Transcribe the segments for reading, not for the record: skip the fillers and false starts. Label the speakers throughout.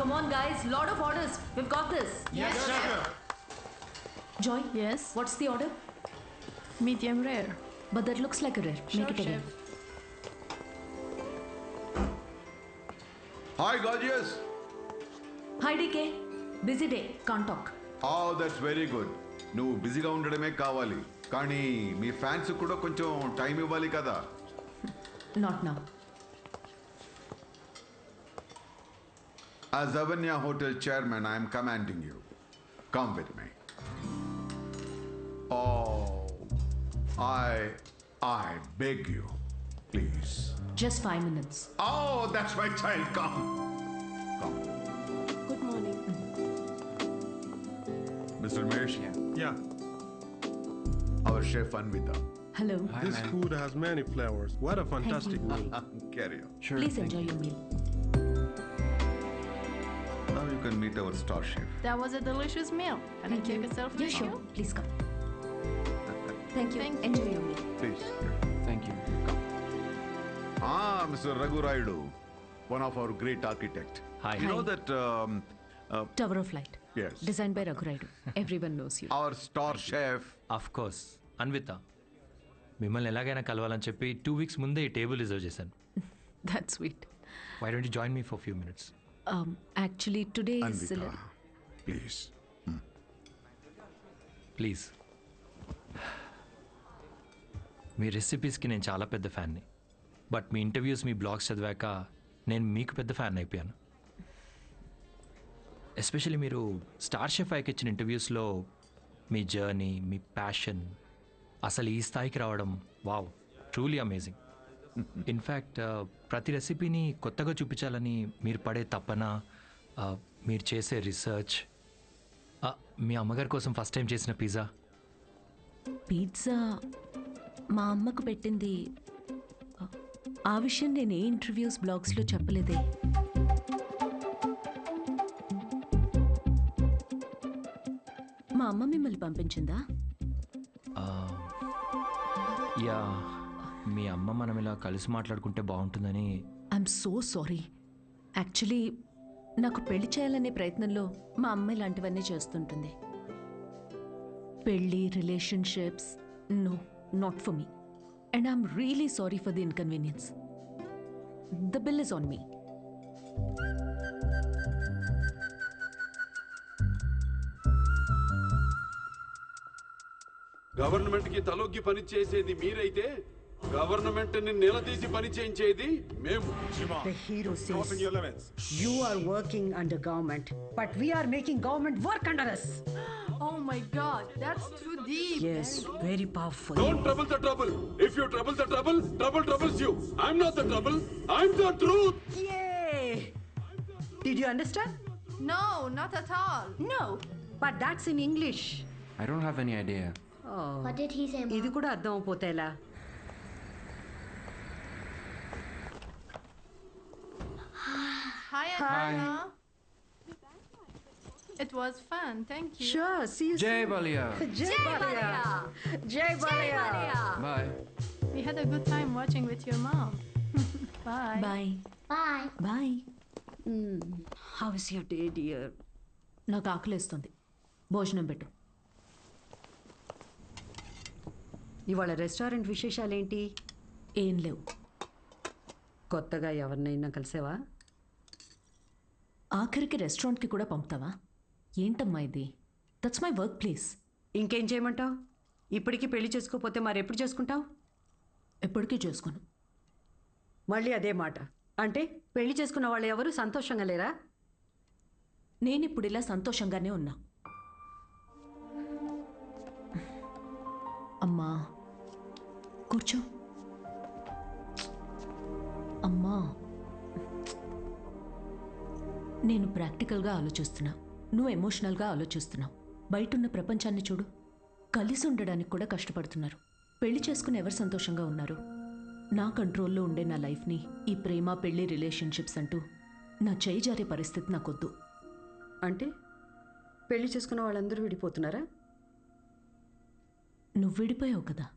Speaker 1: Come on, guys. Lot of orders. We've got this.
Speaker 2: Yes, chef.
Speaker 1: Joy?
Speaker 3: Yes?
Speaker 1: What's the order?
Speaker 3: Medium rare.
Speaker 1: But that looks like a rare.
Speaker 3: Sure,
Speaker 1: Make it again.
Speaker 3: chef.
Speaker 2: Hi, gorgeous.
Speaker 1: Hi, DK. Busy day. Can't talk.
Speaker 2: Oh, that's very good. నువ్వు బిజీగా ఉండడమే కావాలి కానీ మీ fans కూడా కొంచెం time ఇవ్వాలి కదా.
Speaker 1: Not now.
Speaker 2: As Avanya Hotel chairman, I am commanding you. Come with me. Oh, I beg you, please.
Speaker 1: Just 5 minutes.
Speaker 2: Oh, that's my child. Come.
Speaker 3: Good morning.
Speaker 2: Mr. Mesh,
Speaker 4: Yeah,
Speaker 2: our chef Anvita.
Speaker 1: Hello.
Speaker 4: this food has many flavors. What a fantastic meal.
Speaker 2: Carry on.
Speaker 1: Please enjoy your meal.
Speaker 2: Now you can meet our star chef.
Speaker 3: That was a delicious meal. Can I take a selfie
Speaker 1: Yeah,
Speaker 3: with
Speaker 1: sure.
Speaker 3: you?
Speaker 1: Please come. Thank you.
Speaker 3: Thank you.
Speaker 1: Enjoy your meal.
Speaker 2: Please.
Speaker 5: Thank you.
Speaker 2: Mr. Raghu Raidu, one of our great architect.
Speaker 5: Hi.
Speaker 2: You know
Speaker 1: Hi.
Speaker 2: that
Speaker 1: Tower of Light.
Speaker 2: yes,
Speaker 1: Designed by Raghu Raidu. Everyone knows you.
Speaker 2: our star chef.
Speaker 5: Of course Anvita మిమ్మల్ని ఎలాగైనా కలవాలని చెప్పి 2 weeks ముందే ఈ table reserve చేశాను.
Speaker 1: That's sweet.
Speaker 5: Why don't you join me for few minutes?
Speaker 1: Actually, today is...
Speaker 2: Anvita, please.
Speaker 5: Please. మీ రెసిపీస్కి నేను చాలా పెద్ద ఫ్యాన్ని, బట్ మీ ఇంటర్వ్యూస్ మీ బ్లాగ్స్ చదివాక నేను మీకు పెద్ద ఫ్యాన్ అయిపోయాను. ఎస్పెషల్లీ మీరు స్టార్ షెఫ్ ఐకి ఇచ్చిన ఇంటర్వ్యూస్లో మీ జర్నీ, మీ ప్యాషన్, అసలు ఈ స్థాయికి రావడం వావ్, ట్రూలీ అమేజింగ్. ఇన్ఫ్యాక్ట్ ప్రతి రెసిపీని కొత్తగా చూపించాలని మీరు పడే తపన, మీరు చేసే రీసెర్చ్, మీ అమ్మగారి కోసం ఫస్ట్ టైం చేసిన పిజ్జా.
Speaker 1: పిజ్జా మా అమ్మకు పెట్టింది. ఆ విషయం నేను ఏ ఇంటర్వ్యూస్ బ్లాగ్స్లో చెప్పలేదే. మా అమ్మ మిమ్మల్ని పంపించిందా?
Speaker 5: యా, మీ అమ్మ మనం ఇలా కలిసి మాట్లాడుకుంటే బాగుంటుందని.
Speaker 1: I'm so sorry. యాక్చువల్లీ నాకు పెళ్లి చేయాలనే ప్రయత్నంలో మా అమ్మ ఇలాంటివన్నీ చేస్తుంటుంది. పెళ్ళి, relationships, no, not for me. And I'm really sorry for the inconvenience. The bill is on me.
Speaker 6: Government కి తలొగ్గి పని చేసేది మీరైతే గవర్నమెంట్ ని నిలదీసి పని చేయించేది మేము.
Speaker 7: The hero says you are working under government, but we are making government work under us.
Speaker 3: Oh my God, that's too deep.
Speaker 7: Yes, very powerful.
Speaker 6: Don't trouble the trouble. If you trouble the trouble, trouble troubles you. I'm not the trouble. I'm the truth.
Speaker 7: Yay! Did you understand?
Speaker 3: No, not at all.
Speaker 7: No, but that's in English.
Speaker 5: I don't have any idea.
Speaker 7: Oh,
Speaker 8: What did he say,
Speaker 7: ఇది
Speaker 8: Mom?
Speaker 7: కూడా అర్థం అయిపోతే ఎలా?
Speaker 3: Hi, Anna. It was fun. Thank you.
Speaker 7: Sure, see you
Speaker 5: Jai
Speaker 7: soon.
Speaker 5: Balia.
Speaker 7: Jai Balia. Jai Balia.
Speaker 5: Bye.
Speaker 3: We had a good time watching with your mom. Bye.
Speaker 1: Bye
Speaker 8: Bye.
Speaker 1: Bye.
Speaker 7: How is your day, dear?
Speaker 1: నాకు ఆకలేస్తుంది. భోజనం పెట్టు.
Speaker 7: ఇవాళ restaurant విశేషాలేంటి?
Speaker 1: ఏం లేవు.
Speaker 7: కొత్తగా ఎవరినైనా కలిసావా?
Speaker 1: ఆఖరికి రెస్టారెంట్కి కూడా పంపుతావా? ఏంటమ్మా ఇది? That's my work place.
Speaker 7: ఇంకేం చేయమంటావు? ఇప్పటికీ పెళ్లి చేసుకోకపోతే మరి ఎప్పుడు చేసుకుంటావు?
Speaker 1: ఎప్పటికీ చేసుకోను.
Speaker 7: మళ్ళీ అదే మాట. అంటే పెళ్లి చేసుకున్న వాళ్ళు ఎవరు సంతోషంగా లేరా?
Speaker 1: నేను ఇప్పుడు ఇలా సంతోషంగానే ఉన్నా. అమ్మా కూర్చో. అమ్మా, నేను ప్రాక్టికల్గా ఆలోచిస్తున్నా, నువ్వు ఎమోషనల్గా ఆలోచిస్తున్నావు. బయటున్న ప్రపంచాన్ని చూడు, కలిసి ఉండడానికి కూడా కష్టపడుతున్నారు. పెళ్లి చేసుకుని ఎవరు సంతోషంగా ఉన్నారు? నా కంట్రోల్లో ఉండే నా లైఫ్ని ఈ ప్రేమ, పెళ్లి, రిలేషన్షిప్స్ అంటూ నా చేయి జారే పరిస్థితి నాకొద్దు.
Speaker 7: అంటే పెళ్లి చేసుకున్న వాళ్ళందరూ విడిపోతున్నారా?
Speaker 1: నువ్వు విడిపోయావు కదా.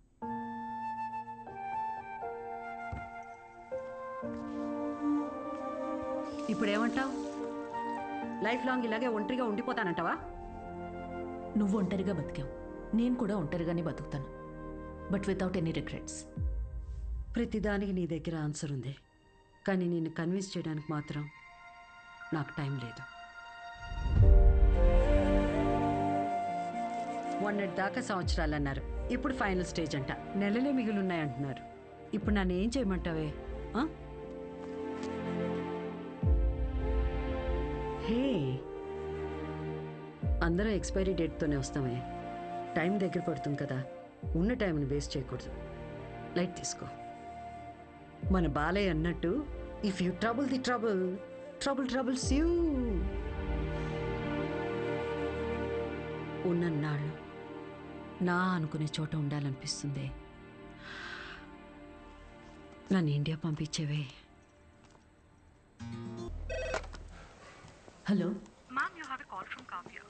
Speaker 7: ఇప్పుడేమంటావు? లైఫ్ లాంగ్ ఇలాగే ఒంటరిగా ఉండిపోతానంటావా?
Speaker 1: నువ్వు ఒంటరిగా బతికావు, నేను కూడా ఒంటరిగానే బతుకుతాను, బట్ వితౌట్ ఎనీ రిగ్రెట్స్.
Speaker 7: ప్రతిదానికి నీ దగ్గర ఆన్సర్ ఉంది, కానీ నిన్ను కన్విన్స్ చేయడానికి మాత్రం నాకు టైం లేదు. మొన్నటి దాకా సంవత్సరాలు అన్నారు, ఇప్పుడు ఫైనల్ స్టేజ్ అంట. నెలలే మిగిలిన్నాయంటున్నారు. ఇప్పుడు నన్ను ఏం చేయమంటావే? ఆ? హే, అందరం ఎక్స్పైరీ డేట్తోనే వస్తామే. టైం దగ్గర పడుతుంది కదా, ఉన్న టైంని వేస్ట్ చేయకూడదు. లైట్ తీసుకో. మన బాలయ్య అన్నట్టు, if you trouble the trouble, trouble troubles you. ఉన్నన్నాళ్ళు నా అనుకునే చోట ఉండాలనిపిస్తుంది. నన్ను ఇండియా పంపించేవే.
Speaker 1: Hello,
Speaker 8: Ma'am, you have a call from Kavya.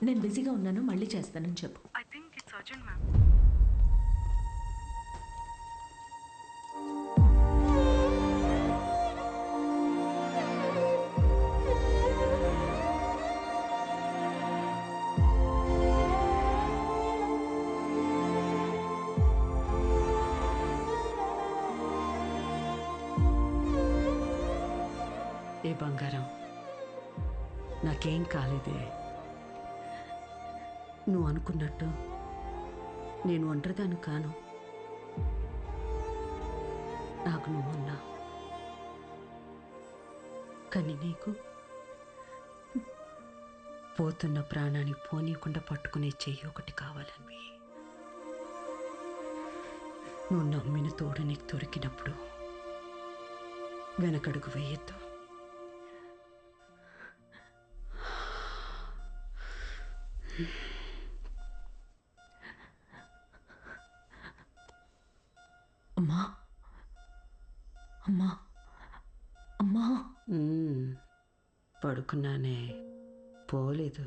Speaker 1: నేను బిజీగా ఉన్నాను, మళ్ళీ చేస్తానని చెప్పు.
Speaker 8: I think it's urgent, ma'am.
Speaker 7: ఏ బంగారం, నాకేం కాలేదే. నువ్వు అనుకున్నట్టు నేను ఒంటరిదాన్ని కాను. నాకు నువ్వున్నా, కానీ నీకు పోతున్న ప్రాణాన్ని పోనీయకుండా పట్టుకునే చెయ్యి ఒకటి కావాలని. నువ్వు నమ్మిన తోడు నీకు దొరికినప్పుడు వెనకడుగు వేయొద్దు.
Speaker 1: అమ్మా, అమ్మా, అమ్మా.
Speaker 7: పడుకున్నానే, పోలేదు.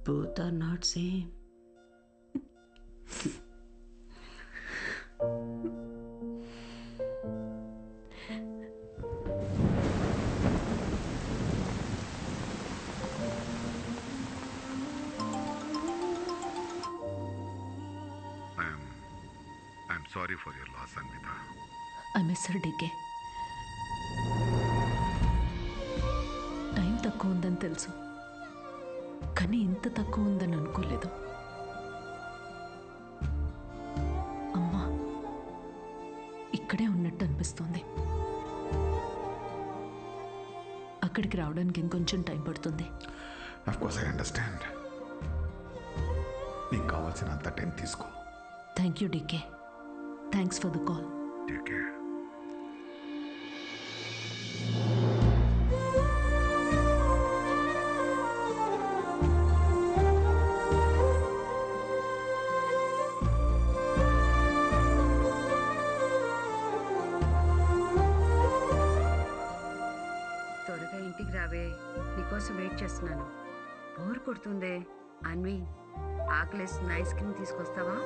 Speaker 7: Both are not same.
Speaker 2: I'm sorry for your loss, Anvita.
Speaker 1: I miss her DK. Time తక్కువ ఉందని తెలుసు, కానీ ఇంత తక్కువ ఉందని అనుకోలేదు. అమ్మా ఇక్కడే ఉన్నట్టు అనిపిస్తుంది. అక్కడికి రావడానికి ఇంకొంచెం టైం పడుతుంది.
Speaker 2: Of course, I understand. నీకు కావాల్సినంత టైం తీసుకో.
Speaker 1: Thank you DK. Thanks for the call.
Speaker 2: Take care.
Speaker 7: త్వరగా ఇంటికి రావే, నీకోసం వెయిట్ చేస్తున్నాను. బోర్ కొడుతుందే. అన్వి, ఆకలేసిన ఐస్ క్రీమ్ తీసుకొస్తావా?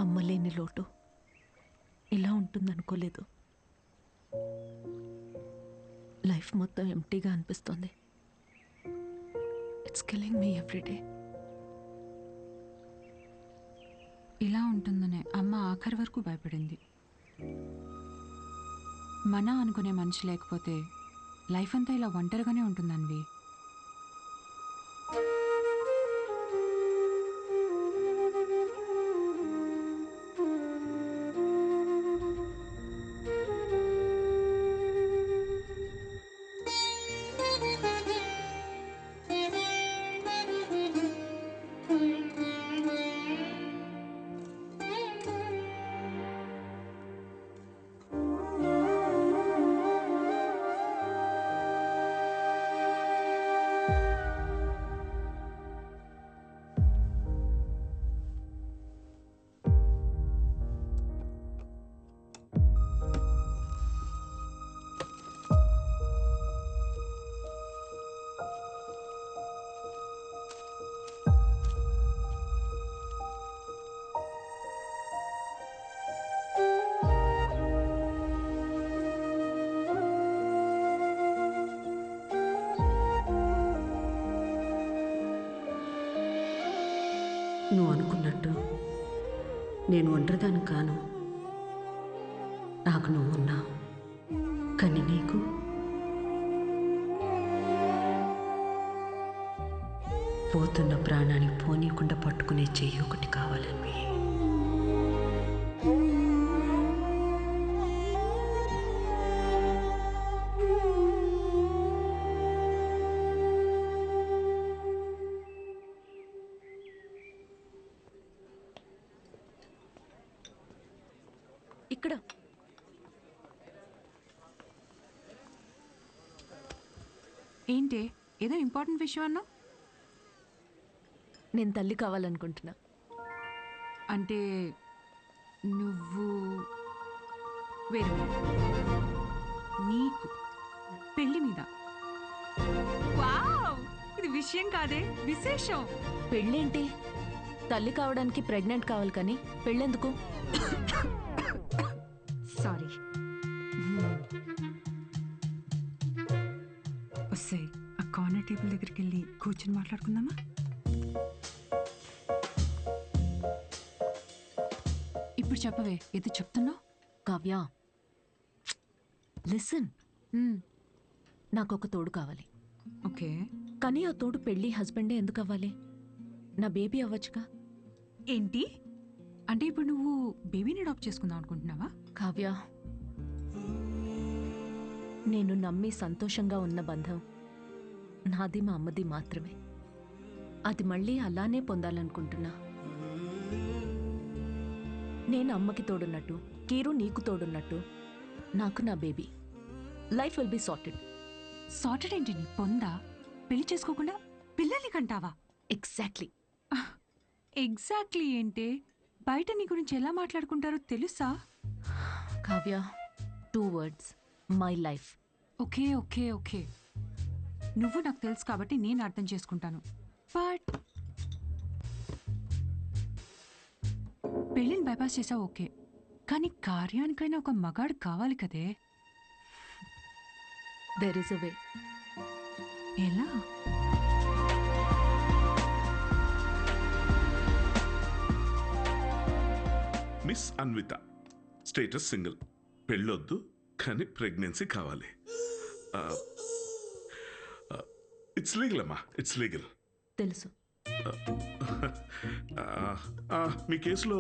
Speaker 1: అమ్మలేని లోటు ఇలా ఉంటుందనుకోలేదు. లైఫ్ మొత్తం ఎంటీగా అనిపిస్తుంది. It's killing me everyday.
Speaker 9: ఇలా ఉంటుందనే అమ్మ ఆఖరి వరకు భయపడింది. మన అనుకునే మనిషి లేకపోతే లైఫ్ అంతా ఇలా ఒంటరిగానే ఉంటుందన్వి.
Speaker 7: నువ్వు అనుకున్నట్టు నేను ఒంటరిదాన్ని కాను. నాకు నువ్వు ఉన్నావు, కానీ నీకు పోతున్న ప్రాణాన్ని పోనీయకుండా పట్టుకునే చెయ్యి ఒకటి కావాలని.
Speaker 1: ఇక్కడ
Speaker 9: ఏంటి ఏదో ఇంపార్టెంట్ విషయం అన్నావు?
Speaker 1: నేను తల్లి కావాలనుకుంటున్నా.
Speaker 9: అంటే నువ్వు వేరే నీకు పెళ్లి మీద. వావ్! ఇది విషయం కాదే, విశేషం.
Speaker 1: పెళ్ళేంటి? తల్లి కావడానికి ప్రెగ్నెంట్ కావాలి కానీ పెళ్ళెందుకు?
Speaker 9: సారీ. వస్తే ఆ కార్నర్ టేబుల్ దగ్గరికి వెళ్ళి కూర్చొని మాట్లాడుకుందామా? ఇప్పుడు చెప్పవే, ఏదో చెప్తున్నావు.
Speaker 1: కావ్య, లిసన్. నాకు ఒక తోడు కావాలి.
Speaker 9: ఓకే,
Speaker 1: కానీ ఆ తోడు పెళ్ళి హస్బెండే ఎందుకు అవ్వాలి? నా బేబీ అవ్వచ్చుగా.
Speaker 9: ఏంటి అంటే ఇప్పుడు నువ్వు బేబీని అడాప్ట్ చేసుకుందాం అనుకుంటున్నావా?
Speaker 1: కావ్య, నేను నమ్మి సంతోషంగా ఉన్న బంధం నాది మా అమ్మది మాత్రమే. అది మళ్ళీ అలానే పొందాలనుకుంటున్నా. నేను అమ్మకి తోడున్నట్టు, కీరు నీకు తోడున్నట్టు, నాకు నా baby. Life will be sorted.
Speaker 9: Sorted ఏంటి నీ పొందా? పెళ్లి చేసుకోకుండా పిల్లల్ని కంటావా?
Speaker 1: ఎగ్జాక్ట్లీ.
Speaker 9: ఎగ్జాక్ట్లీ ఏంటి? బయట నీ గురించి ఎలా మాట్లాడుకుంటారో తెలుసా?
Speaker 1: Kavya, 2 words, my life.
Speaker 9: Okay okay okay, నువ్వు నాకు తెలుసు కాబట్టి నేను అర్థం చేసుకుంటాను. బట్ పెళ్ళిని బైపాస్ చేసావు ఓకే, కానీ కార్యానికైనా ఒక మగాడు కావాలి కదే.
Speaker 1: దెర్ ఇస్ అ వే.
Speaker 9: ఎలా?
Speaker 10: మిస్ అన్విత, స్టేటస్ సింగిల్, పెళ్ళొద్దు కానీ ప్రెగ్నెన్సీ కావాలి. ఇట్స్ లీగల్ అమ్మా, ఇట్స్ లీగల్.
Speaker 1: తెలుసు.
Speaker 10: మీ కేసులో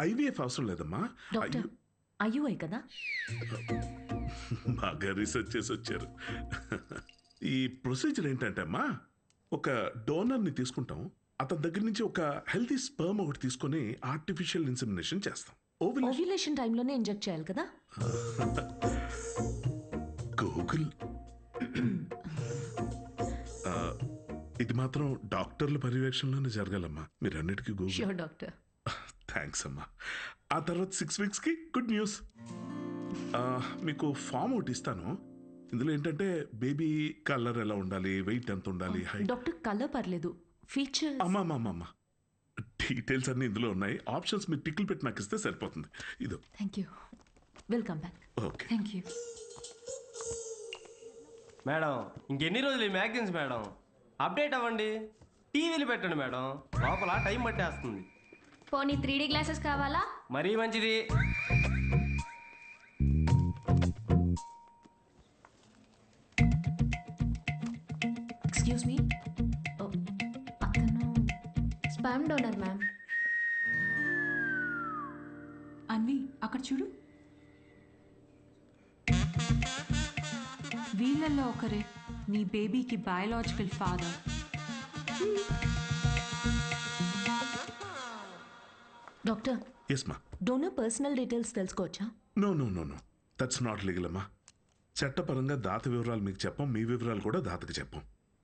Speaker 10: ఐవీఎఫ్ అవసరం లేదమ్మా.
Speaker 1: డాక్టర్, అయ్యూఐ కదా?
Speaker 10: బాగా రీసెర్చ్ చేసి వచ్చారు. ఈ ప్రొసీజర్ ఏంటంటే అమ్మా, ఒక డోనర్ని తీసుకుంటాం, అతని దగ్గర నుంచి ఒక హెల్తీ స్పర్మ్ ఒకటి తీసుకొని ఆర్టిఫిషియల్ ఇన్సెమినేషన్ చేస్తాం.
Speaker 1: ఓవ్యులేషన్ టైంలోనే ఇంజెక్ట్ చేయాలి కదా?
Speaker 10: గూగుల్. ఇది మాత్రం డాక్టర్ల పర్యవేక్షణలోనే జరగాలమ్మా. మీరు అన్నిటికీ గూగుల్.
Speaker 1: Sure doctor.
Speaker 10: థ్యాంక్స్ అమ్మా. ఆ తర్వాత 6 weeksకి గుడ్ న్యూస్. మీకు ఫామ్ ఒకటి ఇస్తాను. ఇందులో ఏంటంటే బేబీ కలర్ ఎలా ఉండాలి, వెయిట్ ఎంత ఉండాలి, హైట్.
Speaker 1: డాక్టర్, కలర్ పర్లేదు, ఫీచర్.
Speaker 10: అమ్మా డీటెయిల్స్ అన్ని ఇందులో ఉన్నాయి. ఆప్షన్స్ మీరు టిక్లు పెట్టి నాకు ఇస్తే సరిపోతుంది. ఇదో.
Speaker 1: Thank you. Welcome back.
Speaker 10: Okay.
Speaker 9: Thank you
Speaker 11: madam. ఇంకెన్ని రోజులు ఈ మ్యాగజైన్స్ మేడం? అప్డేట్ అవ్వండి, టీవీలు పెట్టండి మేడం, లోపల టైం పట్టేస్తుంది.
Speaker 12: పోనీ 3D గ్లాసెస్ కావాలా?
Speaker 11: మరీ మంచిది.
Speaker 1: ఎక్స్క్యూజ్ మీ, అతను
Speaker 12: స్పామ్ డోనర్ మ్యామ్.
Speaker 9: అన్వి, అక్కడ చూడు. వీళ్ళల్లో ఒకరే నీ బేబీకి బయాలజికల్ ఫాదర్.
Speaker 1: డాక్టర్,
Speaker 10: ఎస్ మా.
Speaker 1: డోనర్ పర్సనల్ డీటెయిల్స్ తెలుసుకోవచ్చా?
Speaker 10: నో దట్స్ నాట్ లీగల్ అమ్మా. చట్టపరంగా దాత వివరాలు మీకు చెప్పం, మీ వివరాలు కూడా దాతకి చెప్పం.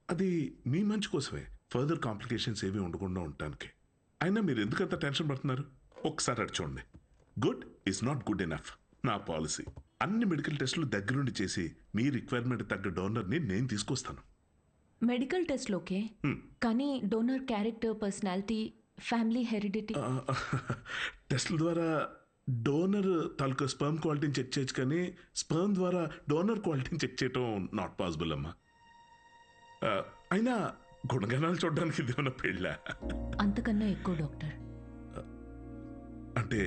Speaker 10: అది మీ మంచి కోసమే, ఫర్దర్ కాంప్లికేషన్స్ ఏవి ఉండకుండా ఉండటానికి. అయినా మీరు ఎందుకంత టెన్షన్ పడుతున్నారు? ఒకసారి అటు చూడండి. Good is not good enough. నా పాలసీ అన్ని మెడికల్ టెస్టులు దగ్గరుండి చేసి మీ రిక్వైర్మెంట్ తగ్గ డోనర్ని నేను తీసుకొస్తాను.
Speaker 1: మెడికల్ టెస్ట్లు ఓకే, కానీ donor character, personality, family heredity.
Speaker 10: టెస్ట్ల ద్వారా డోనర్ తాలూకా స్పర్మ్ క్వాలిటీని చెక్ చేయొచ్చు, కానీ స్పర్మ్ ద్వారా డోనర్ క్వాలిటీని చెక్ చేయటం నాట్ పాసిబుల్ అమ్మా. అయినా గుణగణాలు చూడడానికి ఇదేమన్నా పెళ్ళా?
Speaker 1: అంతకన్నా ఎక్కువ డాక్టర్.
Speaker 10: అంటే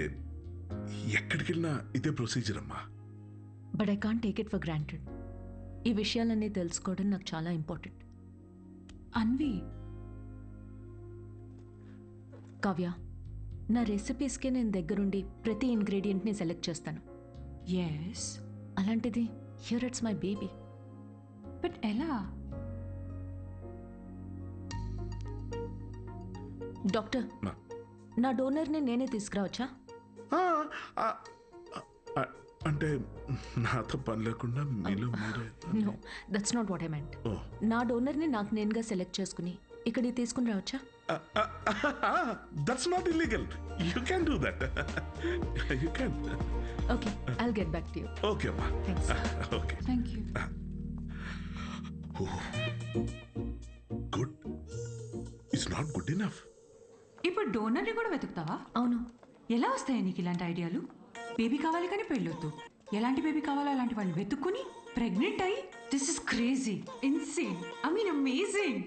Speaker 10: ఎక్కడికి వెళ్ళినా ఇదే ప్రొసీజర్ అమ్మా.
Speaker 1: But I can't take it for granted. ఈ విషయాలన్నీ తెలుసుకోవడం నాకు చాలా ఇంపార్టెంట్.
Speaker 9: అన్వి,
Speaker 1: కావ్య, నా రెసిపీస్కే నేను దగ్గరుండి ప్రతి ఇంగ్రీడియంట్ని సెలెక్ట్ చేస్తాను.
Speaker 9: ఎస్,
Speaker 1: అలాంటిది here it's my baby.
Speaker 9: But ఎలా?
Speaker 1: డాక్టర్, నా డోనర్ని నేనే తీసుకురావచ్చా?
Speaker 10: అంటే నాతో పని లేకుండా మీలో మీరే.
Speaker 1: No, that's not what I meant.
Speaker 10: Oh.
Speaker 1: నా డోనర్ని నాకు నేనుగా సెలెక్ట్ చేసుకుని ఇక్కడికి తీసుకుని రావచ్చా?
Speaker 10: That's not illegal. You can do that. You can.
Speaker 1: Okay, I'll get back to you.
Speaker 10: Okay అమ్మా.
Speaker 1: Thanks.
Speaker 10: Okay,
Speaker 9: thank you.
Speaker 10: Good. It's not good enough.
Speaker 9: ఇప్పుడు డోనర్ని కూడా వెతుకుతావా?
Speaker 1: అవును.
Speaker 9: ఎలా వస్తాయి నీకు ఇలాంటి ఐడియాలు? బేబీ కావాలి కానీ పెళ్ళొద్దు. ఎలాంటి బేబీ కావాలో అలాంటి వాళ్ళని వెతుక్కుని ప్రెగ్నెంట్ అయ్యి, this is crazy, insane, I mean amazing.